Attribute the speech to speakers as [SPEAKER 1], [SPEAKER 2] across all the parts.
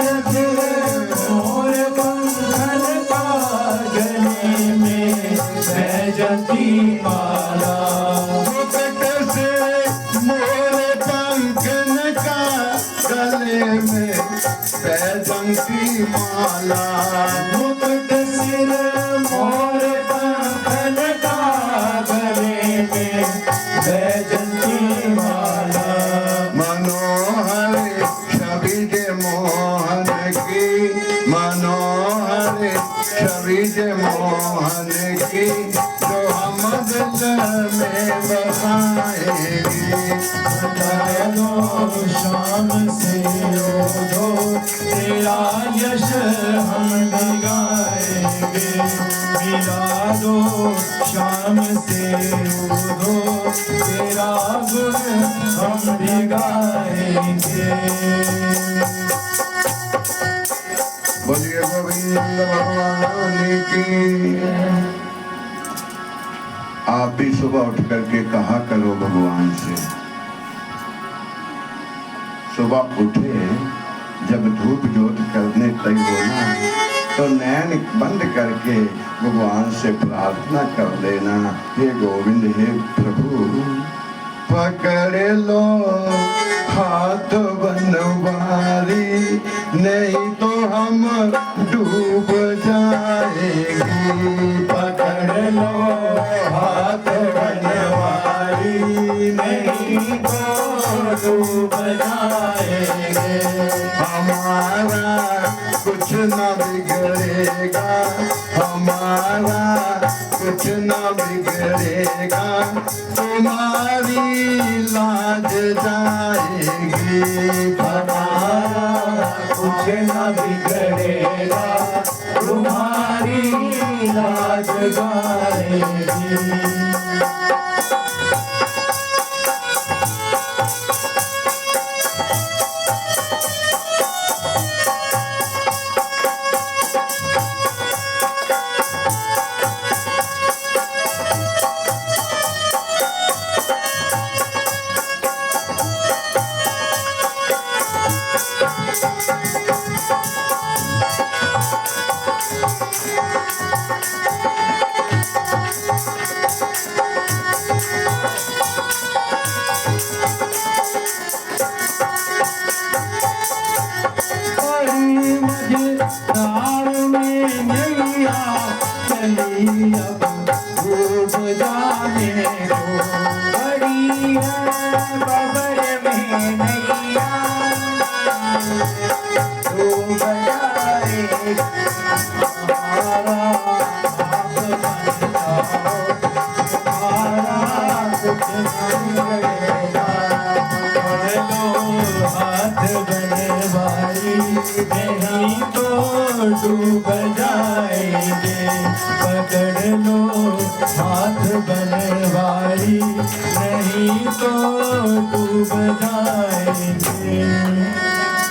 [SPEAKER 1] मोर पंखन का गले में बैजंती माला।
[SPEAKER 2] मुकुट से मोर पंखन का गले में बैजंती माला।
[SPEAKER 1] मुकुट सिर मोर पंखन का गले में बैजंती माला।
[SPEAKER 2] मनोहर छवि जय मोहन की, मनोहर छवि जय मोहन की, जो हम दिल में बसाएंगे।
[SPEAKER 1] बता दो शाम से ओढ़ो तेरा यश हम भी गाएंगे। मिला दो शाम से ओढ़ो तेरा गुण हम भी गाएंगे।
[SPEAKER 2] बोलिए गोविंद भगवान की। आप भी सुबह उठ करके कहा करो भगवान से। सुबह उठे जब धूप जोत करने तय होना तो नैन बंद करके भगवान से प्रार्थना कर लेना, हे गोविंद हे प्रभु पकड़ लो हाथ बनवारी, नहीं तो हम डूब जाएंगे।
[SPEAKER 1] पकड़ लो हाथ बनवारी, नहीं तो डूब जाएंगे।
[SPEAKER 2] हमारा कुछ न बिगड़ेगा, हमारा कुछ न बिगड़ेगा, तुम्हारी लाज जाएगी।
[SPEAKER 1] हमारा कुछ न बिगड़ेगा, तुम्हारी लाज गाएगी। नहीं तो डूब जाएंगे। पकड़ लो हाथ बनवारी, नहीं तो डूब जाएंगे।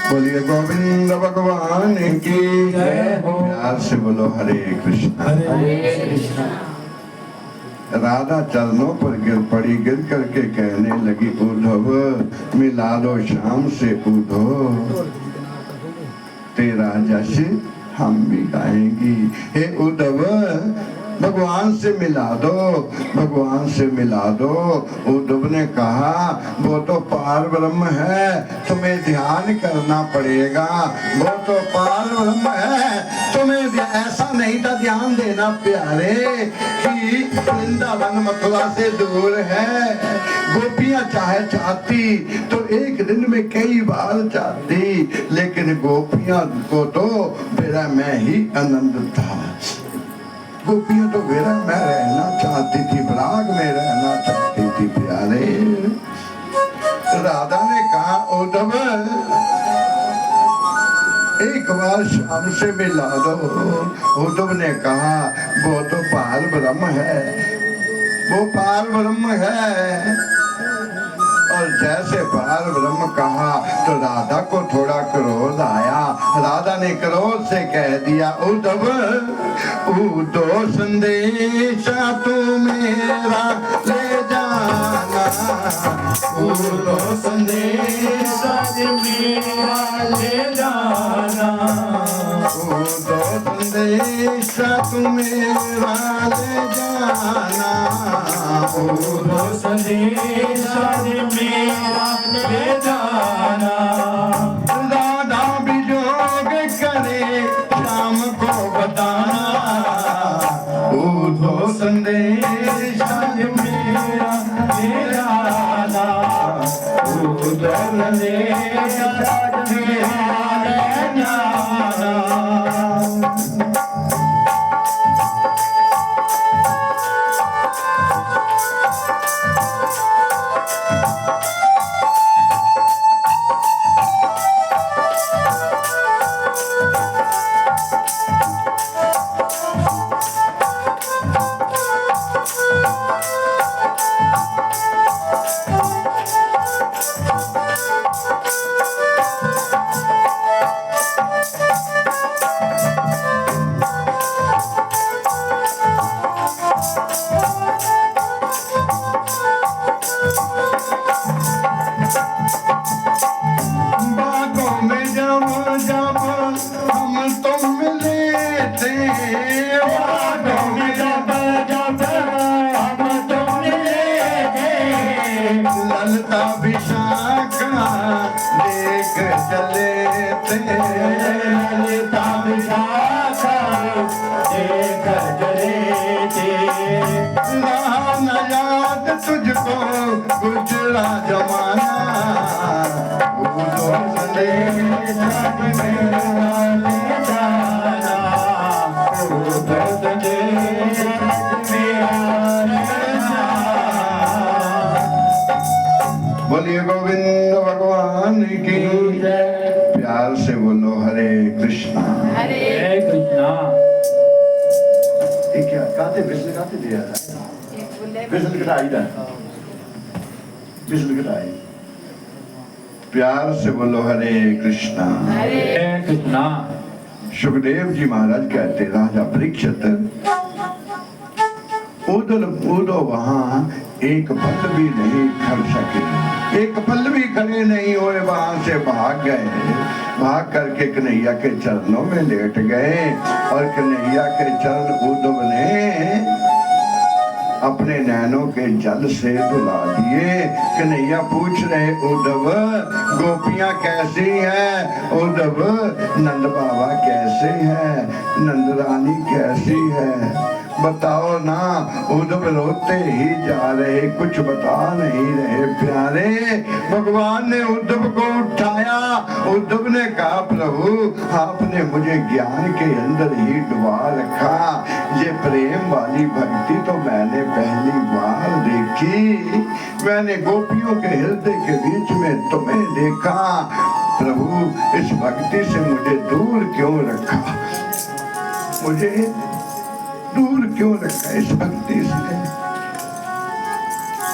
[SPEAKER 2] बोलिए गोविंद भगवान की
[SPEAKER 1] जय हो।
[SPEAKER 2] प्यार से बोलो हरे कृष्ण
[SPEAKER 1] हरे कृष्ण।
[SPEAKER 2] राधा चरणों पर गिर पड़ी, गिर करके कहने लगी उद्धव मिला दो शाम से उद्धव, तेरा जश हम भी गाएंगी। हे उद्धव भगवान से मिला दो, भगवान से मिला दो। उद्धव ने कहा वो तो पार ब्रह्म है, तुम्हें ध्यान करना पड़ेगा। वो तो पार ब्रह्म है, तुम्हें ऐसा नहीं था ध्यान देना प्यारे कि वृंदावन मथुरा से दूर है। गोपियां चाहती तो एक दिन में कई बार चाहती, लेकिन गोपियां को तो मेरा मैं ही आनंद था। गोपियां तो मेरा मैं रहना चाहती थी, विराग में रहना चाहती थी प्यारे। राधा ने कहा उद्धव एक बार शाम से मिला दो। उद्धव ने कहा वो तो पार ब्रह्म है, वो पार ब्रह्म है। और जैसे पार ब्रह्म कहा तो राधा को थोड़ा क्रोध आया। राधा ने क्रोध से कह दिया उद्धव दो संदेशा तू मेरा ले जाना,
[SPEAKER 1] दो संदेशा मेरा ले जाना। पूरो संदेश आज मेरा ले जाना।
[SPEAKER 2] राधा वियोग करे शाम को बताना,
[SPEAKER 1] पूरो संदेश आज मेरा ले जाना। पूरो संदेश आज मेरा ले जाना।
[SPEAKER 2] बागों में जब जब हम तुम मिले थे,
[SPEAKER 1] बागों में जब जब हम तुम मिले थे,
[SPEAKER 2] ललता विशाखा देख चले थे।
[SPEAKER 1] ललिता विशाखा देख चले थे।
[SPEAKER 2] रहा न याद तुझको गुजरा जमाना, पूरो संदेश आज मेरा ले जाना।
[SPEAKER 1] पूरो संदेश आज मेरा ले जाना।
[SPEAKER 2] बोलिए गोविंद भगवान की
[SPEAKER 1] जय।
[SPEAKER 2] प्यार से बोलो हरे कृष्णा।
[SPEAKER 1] हरे कृष्णा।
[SPEAKER 2] ये क्या गाते बिजली गाते दिया था, बिजली गिराई था, बिजली गिराई। प्यार से बोलो हरे कृष्णा।
[SPEAKER 1] हरे कृष्णा।
[SPEAKER 2] सुखदेव जी महाराज कहते राजा परीक्षित उधर वहां एक पल भी नहीं खड़ सके, एक पल भी खड़े नहीं हुए, वहां से भाग गए। भाग करके कन्हैया के चरणों में लेट गए और कन्हैया के चरण उद्धव ने अपने नैनों के जल से धुला दिए। कन्हैया पूछ रहे उद्धव गोपियां कैसी हैं? उद्धव नंद बाबा कैसे हैं? नंद रानी कैसी है? बताओ ना। उद्धव रोते ही जा रहे, कुछ बता नहीं रहे। प्यारे भगवान ने उद्धव को उठाया। उद्धव ने कहा प्रभु आपने मुझे ज्ञान के अंदर ही डुबा रखा। ये प्रेम वाली भक्ति तो मैंने पहली बार देखी। मैंने गोपियों के हृदय के बीच में तुम्हें देखा। प्रभु इस भक्ति से मुझे दूर क्यों रखा? मुझे दूर क्यों रखा इस भक्ति से?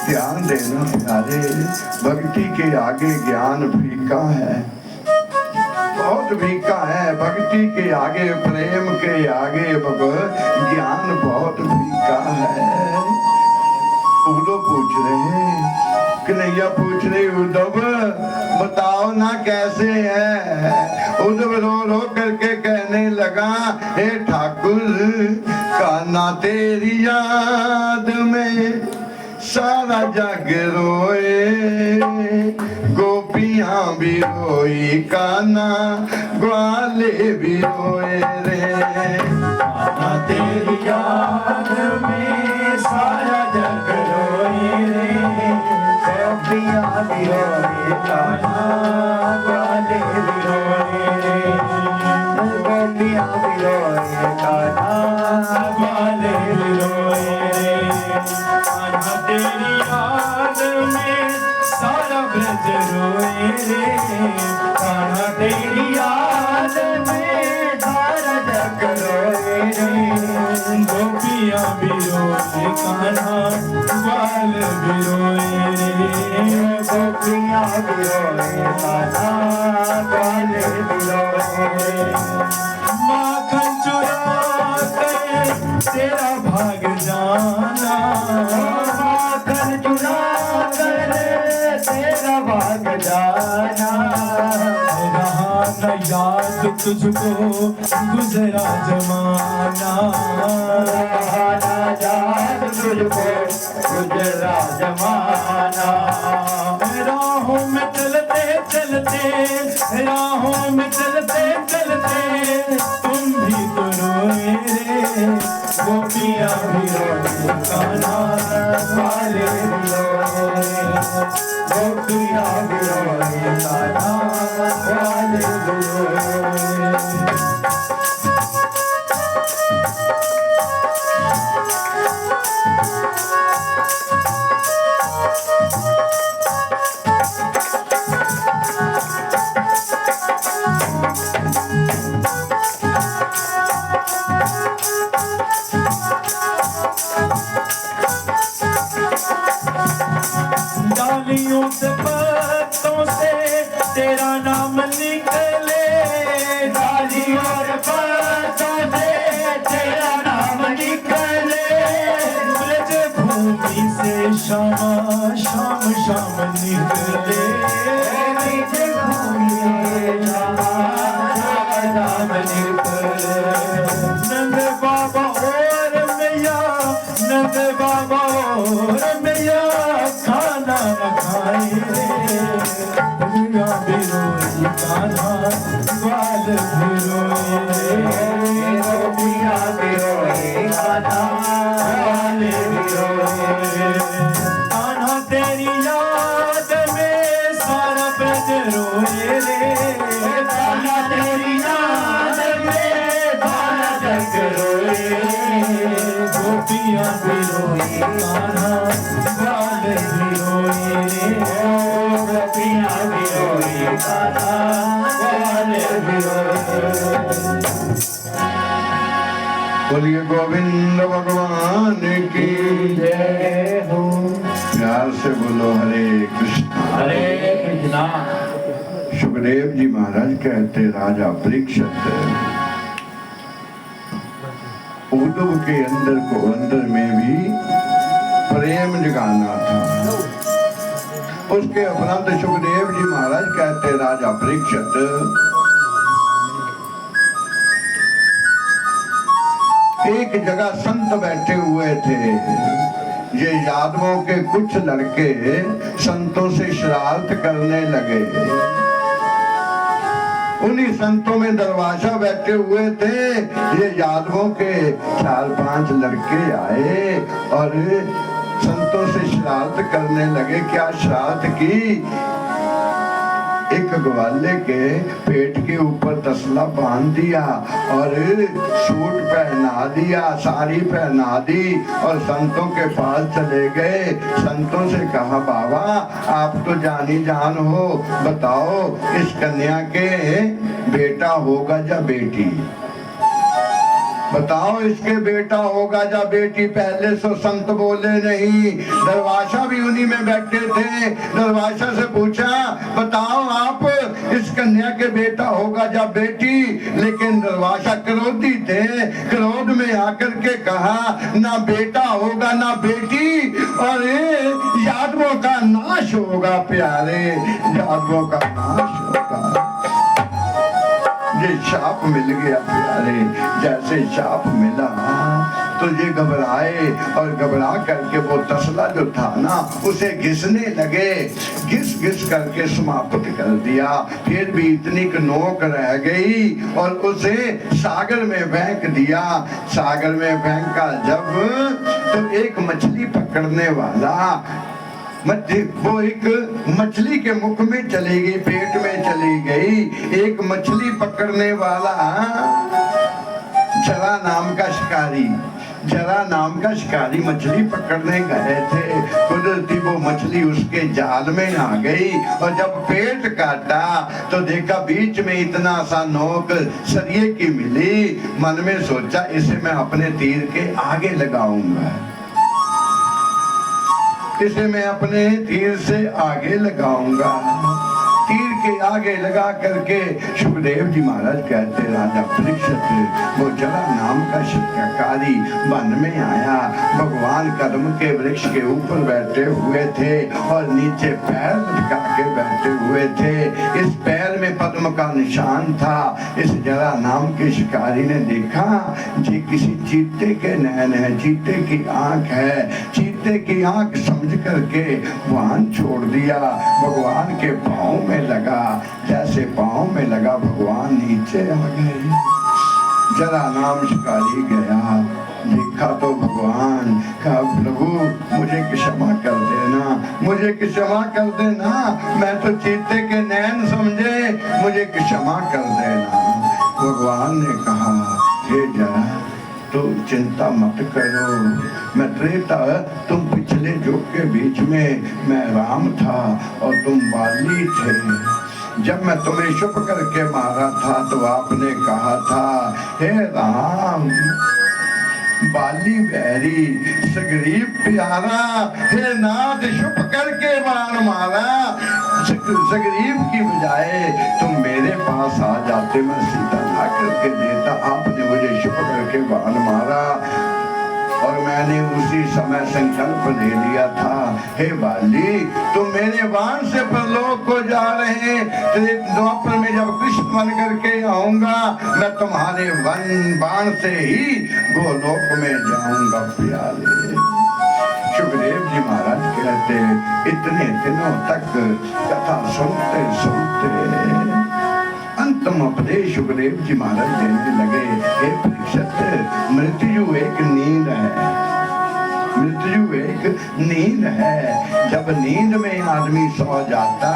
[SPEAKER 2] ध्यान देना प्यारे, भक्ति के आगे ज्ञान फीका है, बहुत फीका है। भक्ति के आगे, प्रेम के आगे ज्ञान बहुत फीका है। उद्धव पूछ रहे, कन्हैया पूछ रहे उद्धव बताओ ना कैसे है? उद्धव रो रो करके कहने लगा हे ठाकुर कान्हा तेरी याद में सारा जग रोए, गोपियां भी रोई कान्हा ग्वाले भी रोए रे।
[SPEAKER 1] कान्हा तेरी याद में सारा जग रोए रे, गोपियां भी रोए कान्हा ग्वाले भी रोए रे, गोपियां भी रोए कान्हा ग्वाले भी रोए रे। कान्हा तेरी याद में सारा ब्रज रोए रे, कान्हा तेरी याद में सारा जग रोए रे, गोपियां भी रोए कान्हा ग्वाल भी रोए रे, गोपियां भी रोए कान्हा ग्वाल भी रोए रे। माखन चुरा कर तेरा भाग जाना, माखन चुरा कर तेरा भाग जाना, रहा न याद तुझको गुजरा जमाना,
[SPEAKER 3] याद तुझको गुजरा जमाना।
[SPEAKER 1] राहों में चलते चलते, राहों में चलते चलते तुम भी तो रोए रे, गोपियाँ भी रोए कान्हा वाले भी रोए, गोपियाँ भी रोए कान्हा वाले भी रोए। डालियों से पत्तों से तेरा नाम निकले,
[SPEAKER 3] डालियों और पत्तों से तेरा नाम निकले,
[SPEAKER 1] ब्रज भूमि से शाम शाम शाम निकले,
[SPEAKER 3] बीच भूमि नाम निकले।
[SPEAKER 1] नंद बाबा और मैया, नंद बाबा और मैया खाना न खाए रे, दुनिया भी रोई कान्हा ग्वाल भी रोए रे,
[SPEAKER 3] गोपियाँ भी रोए कान्हा वाले भी रोए।
[SPEAKER 1] कान्हा तेरी याद में सारा ब्रज रोए रे,
[SPEAKER 3] कान्हा तेरी याद में सारा जग रोए,
[SPEAKER 1] गोपियाँ भी रोई कान्हा ग्वाल भी रोए रे,
[SPEAKER 3] गोपियाँ भी रोए कान्हा वाले भी रोए।
[SPEAKER 2] बोलिए गोविंद भगवान की
[SPEAKER 3] जय हो।
[SPEAKER 2] प्यार से बोलो हरे कृष्णा।
[SPEAKER 3] हरे कृष्णा।
[SPEAKER 2] सुखदेव जी महाराज कहते राजा परीक्षित उद्धव के अंदर में भी प्रेम जगाना था। उसके उपरांत सुखदेव जी महाराज कहते राजा परीक्षित एक जगह संत बैठे हुए थे। ये यादवों के कुछ लड़के संतों से शरारत करने लगे। उन्हीं संतों में दरवाजा बैठे हुए थे। ये यादवों के 4-5 लड़के आए और संतों से शरारत करने लगे। क्या शरारत की? एक ग्वाले के पेट के ऊपर तसला बांध दिया और सूट पहना दिया, साड़ी पहना दी और संतों के पास चले गए। संतों से कहा बाबा आप तो जानी जान हो, बताओ इस कन्या के बेटा होगा या बेटी? बताओ इसके बेटा होगा या बेटी? पहले सो संत बोले नहीं। दरवाजा भी उन्हीं में बैठे थे। दरवाजा से पूछा बताओ आप इस कन्या के बेटा होगा या बेटी? लेकिन दरवाजा क्रोधी थे। क्रोध में आकर के कहा ना बेटा होगा ना बेटी और यादवों का नाश होगा। प्यारे यादवों का नाश होगा। ये शाप मिल गया प्यारे। जैसे शाप मिला तो ये घबराए और घबरा करके वो तसला जो था ना उसे घिसने लगे। घिस घिस करके समाप्त कर दिया। फिर भी इतनी नोक रह गई और उसे सागर में फेंक दिया। सागर में फेंका जब तो एक मछली पकड़ने वाला वो एक मछली के मुख में चली गई, पेट में चली गई। एक मछली पकड़ने वाला जरा नाम का शिकारी, जरा नाम का शिकारी मछली पकड़ने गए थे। कुदरती वो मछली उसके जाल में आ गई और जब पेट काटा तो देखा बीच में इतना सा नोक सरिये की मिली। मन में सोचा इसे मैं अपने तीर के आगे लगाऊंगा, इसे मैं अपने तीर से आगे लगाऊंगा। तीर के आगे लगा करके सुखदेव जी महाराज कहते राजा परीक्षित वो जरा नाम का शिक्षाकारी वन में आया, भगवान कर्म के वृक्ष के ऊपर बैठे हुए थे और नीचे पैर लटका के बैठे हुए थे। इस पैर में पद्म का निशान था। इस जरा नाम के शिकारी ने देखा जी किसी चीते के नैन है, चीते की आंख है, चीते की आंख समझ करके वाहन छोड़ दिया, भगवान के पाँव में लगा। जैसे पाँव में लगा भगवान नीचे आ गए। जरा नाम शिकारी गया, देखा तो भगवान, कहा प्रभु मुझे क्षमा कर देना, मुझे क्षमा कर देना, मैं तो चीते के नैन समझे, मुझे क्षमा कर देना। भगवान ने कहा हे जरा तो चिंता मत करो, मैं त्रेता, तुम पिछले युग के बीच में मैं राम था और तुम बाली थे। जब मैं तुम्हें शुभ करके मारा था तो आपने कहा था हे राम बाली बैरी सगरीब प्यारा, हे नाथ शुभ करके बाण मारा, सगरीब की बजाय तुम मेरे पास आ जाते, मैं सीधा ला करके देता। आपने मुझे शुभ करके बाण मारा और मैंने उसी समय संकल्प ले लिया था हे बाली तुम मेरे बाण से परलोक को जा रहे हैं, तेरे द्वापर में जब कृष्ण बन करके आऊंगा मैं तुम्हारे बाण से ही गोलोक में जाऊंगा प्यारे। सुखदेव जी महाराज कहते इतने दिनों तक कथा सुनते सुनते अंतम उपदेश सुखदेव जी महाराज देने लगे। हे परीक्षित मृत्यु एक नींद है, मृत्यु एक नींद है। जब नींद में आदमी सो जाता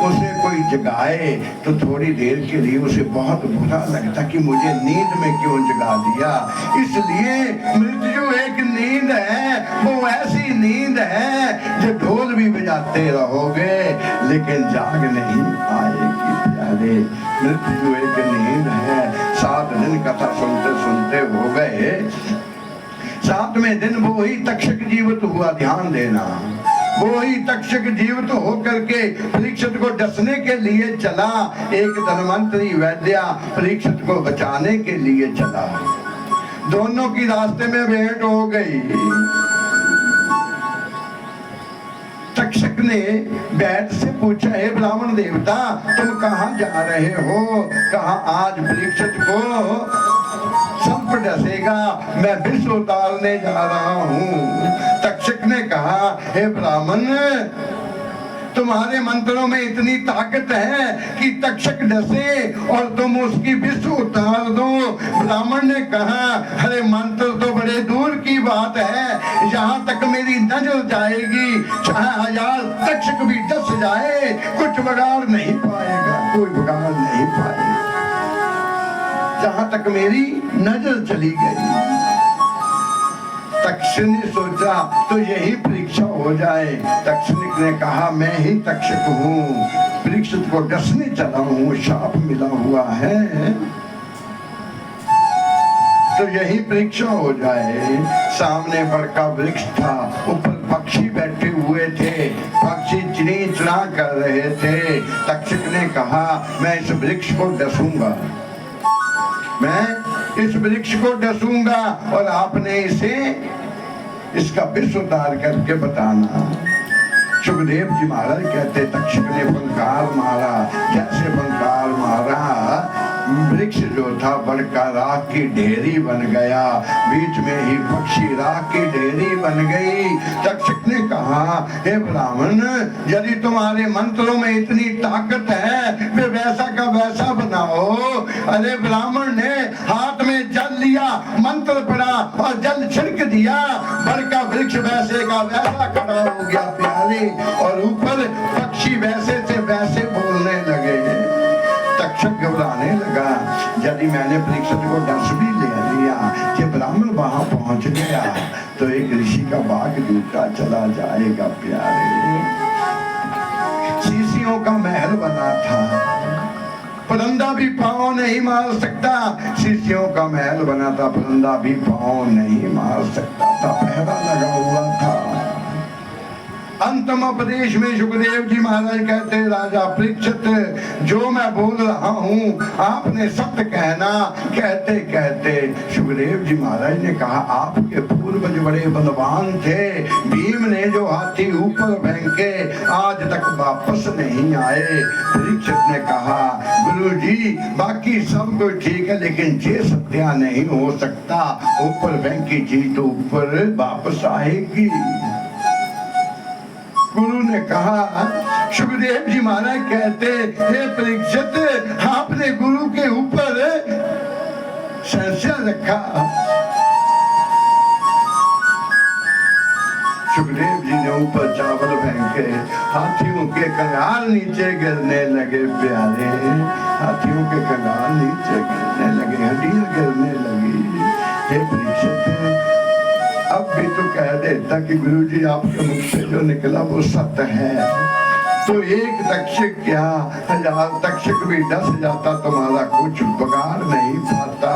[SPEAKER 2] उसे कोई जगाए तो थोड़ी देर के लिए उसे बहुत बुरा लगता कि मुझे नींद में क्यों जगा दिया। इसलिए मृत्यु एक नींद है, वो ऐसी नींद है जो ढोल भी बजाते रहोगे लेकिन जाग नहीं आएगी प्यारे। मृत्यु एक नींद है। 7 दिन कथा सुनते सुनते हो गए, 7वें दिन वो ही तक्षक जीवित हुआ। ध्यान देना, वो ही तक्षक जीवित होकर के परीक्षित को डसने के लिए चला। एक धनवंतरी वैद्या परीक्षित को बचाने के लिए चला। दोनों की रास्ते में भेंट हो गई। तक्षक ने वैद्य से पूछा हे ब्राह्मण देवता तुम कहाँ जा रहे हो? कहा आज परीक्षित को सर्प डसेगा, मैं विष उतारने जा रहा हूँ। तक्षक ने कहा हे ब्राह्मण तुम्हारे मंत्रों में इतनी ताकत है कि तक्षक डसे और तुम उसकी विष उतार दो। ब्राह्मण ने कहा अरे मंत्र तो बड़े दूर की बात है, यहाँ तक मेरी नजर जाएगी, चाहे 1000 तक्षक भी डस जाए कुछ बिगाड़ नहीं पाएगा, कोई बिगाड़ नहीं पाएगा। जहाँ तक मेरी नजर चली गई। तक्षक ने सोचा तो यही परीक्षा हो जाए। तक्षक ने कहा मैं ही तक्षक हूँ, परीक्षित को डसने चला हूँ, शाप मिला हुआ है तो यही परीक्षा हो जाए। सामने बड़का वृक्ष था, ऊपर पक्षी बैठे हुए थे, पक्षी चिड़ी चिड़ा कर रहे थे। तक्षक ने कहा मैं इस वृक्ष को डसूंगा, मैं इस वृक्ष को डसूंगा और आपने इसे इसका विष उतार करके बताना। सुखदेव जी महाराज कहते तक्षक ने फंकार मारा, जैसे फंकार मारा वृक्ष जो था बड़का राख की ढेरी बन गया, बीच में ही पक्षी राख की ढेरी बन गई। तक्षक ने कहा हे ब्राह्मण यदि तुम्हारे मंत्रों में इतनी ताकत है वे वैसा का वैसा बनाओ। अरे ब्राह्मण ने हाथ में जल लिया, मंत्र पड़ा और जल छिड़क दिया, बड़का वृक्ष वैसे का वैसा खड़ा हो गया प्यारे, और ऊपर पक्षी वैसे से वैसे बोलने लगे। तक्षक घबराने लगा, यदि मैंने परीक्षित को डस भी ले लिया कि ब्राह्मण वहां पहुंच गया तो एक ऋषि का बाग झूठा चला जाएगा प्यारे। शीशियों का महल बना था, परिंदा भी पांव नहीं मार सकता। शीशियों का महल बना था, परिंदा भी पांव नहीं मार सकता था, पहरा लगा हुआ था। अंतम उपदेश में सुखदेव जी महाराज कहते, राजा परीक्षित जो मैं बोल रहा हूँ आपने सत्य कहना। कहते कहते सुखदेव जी महाराज ने कहा, आपके पूर्वज बड़े बलवान थे, भीम ने जो हाथी ऊपर फेंके आज तक वापस नहीं आए। परीक्षित ने कहा, गुरुजी बाकी सब कुछ ठीक है, लेकिन ये सत्या नहीं हो सकता, ऊपर फेंकी चीज तो ऊपर वापस आएगी। गुरु ने कहा, सुखदेव जी महाराज कहते, हे परीक्षित आपने गुरु के ऊपर संशय रखा। सुखदेव जी ने ऊपर चावल फेंके, हाथियों के कंगाल नीचे गिरने लगे। प्यारे हाथियों के कंगाल नीचे गिरने लगे, हड्डियां गिरने लगी। हे परीक्षित अब भी तो कह देता कि गुरुजी आपके मुख से जो निकला वो सत्य है, तो एक तक्षक क्या 1000 तक्षक भी डस जाता, तुम्हारा कुछ बिगाड़ नहीं पाता।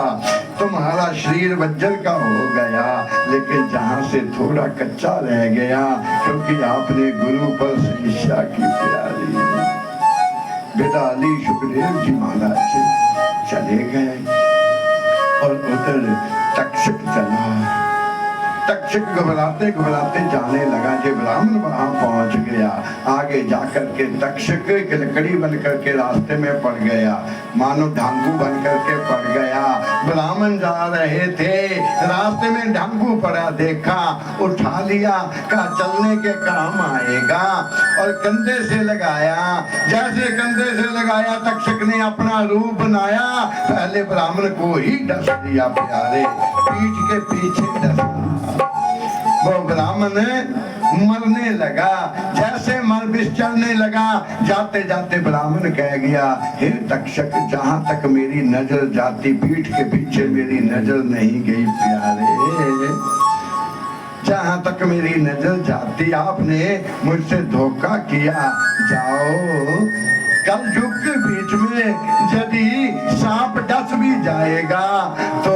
[SPEAKER 2] तुम्हारा शरीर वज्र का हो गया, लेकिन जहां से थोड़ा कच्चा रह गया, क्योंकि आपने गुरु पर शिक्षा की। प्यारी बेदाली सुखदेव जी महाराज चले गए और उधर तक्षक चला। तक्षक घबराते घबराते जाने लगा। जब ब्राह्मण वहां पहुंच गया, आगे जाकर के तक्षक लकड़ी बन करके रास्ते में पड़ गया, मानो ढांगू बन करके पड़ गया। ब्राह्मण जा रहे थे, रास्ते में ढांगू पड़ा देखा, उठा लिया, कहा चलने के काम आएगा, और कंधे से लगाया। जैसे कंधे से लगाया, तक्षक ने अपना रूप बनाया, पहले ब्राह्मण को ही डस दिया। प्यारे पीठ के पीछे डसा, वो ब्राह्मण मरने लगा। जैसे मर बिस्चरने लगा, जाते जाते ब्राह्मण कह गया, हे तक्षक जहां तक मेरी नजर जाती, पीठ के पीछे मेरी नजर नहीं गई। प्यारे जहां तक मेरी नजर जाती, आपने मुझसे धोखा किया। जाओ, कल युग के बीच में यदि सांप डस भी जाएगा तो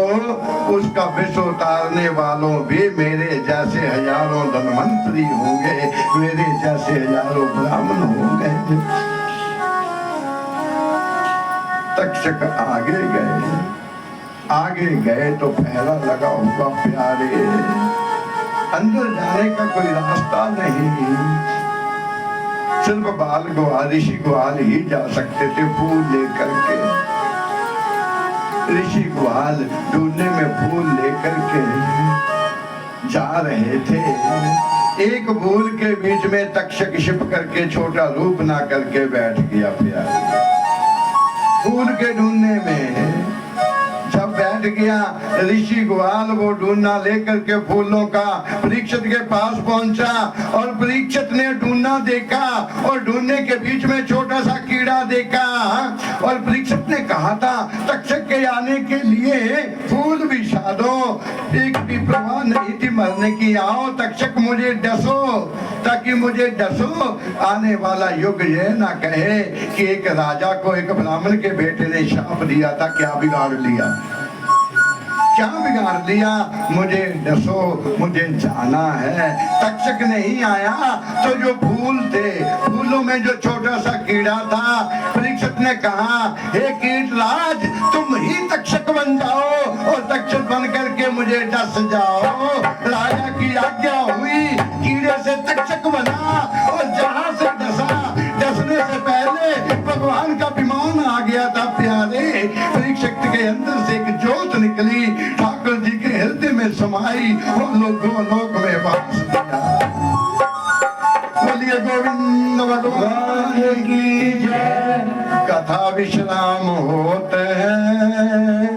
[SPEAKER 2] उसका विष उतारने वालों भी मेरे जैसे हजारों धनवंतरी होंगे, मेरे जैसे हजारों ब्राह्मण होंगे। तक्षक आगे गए तो पहरा लगा हुआ। प्यारे अंदर जाने का कोई रास्ता नहीं, सिर्फ बाल ग्वाल, ऋषि ग्वाल ही जा सकते थे फूल लेकर के। ऋषि ग्वाल ढूंढने में फूल लेकर के जा रहे थे। एक फूल के बीच में तक्षक छिप करके छोटा रूप बना करके बैठ गया। प्यारे फूल के ढूंढने में जब बैठ गया, ऋषि ग्वाल वो ढूंढना लेकर के फूलों का परीक्षित के पास पहुंचा, और परीक्षित ने ढूंढना देखा, और ढूंढने के बीच में छोटा सा कीड़ा देखा, और परीक्षित ने कहा था तक्षक के आने के लिए फूल बिछा दो, एक भी प्रवाह नहीं थी मरने की। आओ तक्षक मुझे डसो, ताकि मुझे डसो, आने वाला युग ये ना कहे कि एक राजा को एक ब्राह्मण के बेटे ने शाप दिया था। क्या बिगाड़ लिया, क्या बिगाड़ दिया, मुझे डसो, मुझे जाना है। तक्षक नहीं आया तो जो फूल थे, फूलों में जो छोटा सा कीड़ा था, परीक्षित ने कहा, हे कीटराज तुम ही तक्षक बन जाओ, और तक्षक बन करके मुझे डस जाओ। राजा की आज्ञा हुई, कीड़े से तक्षक बना, और जहां से डसने से पहले भगवान का विमान आ गया था। प्यारे परीक्षित के अंदर से एक ज्योत निकली, ठाकुर जी के हृदय में समाई, वो लोक में वास किया। बोलिए गोविंद भगवान की जय। कथा विश्राम होते हैं।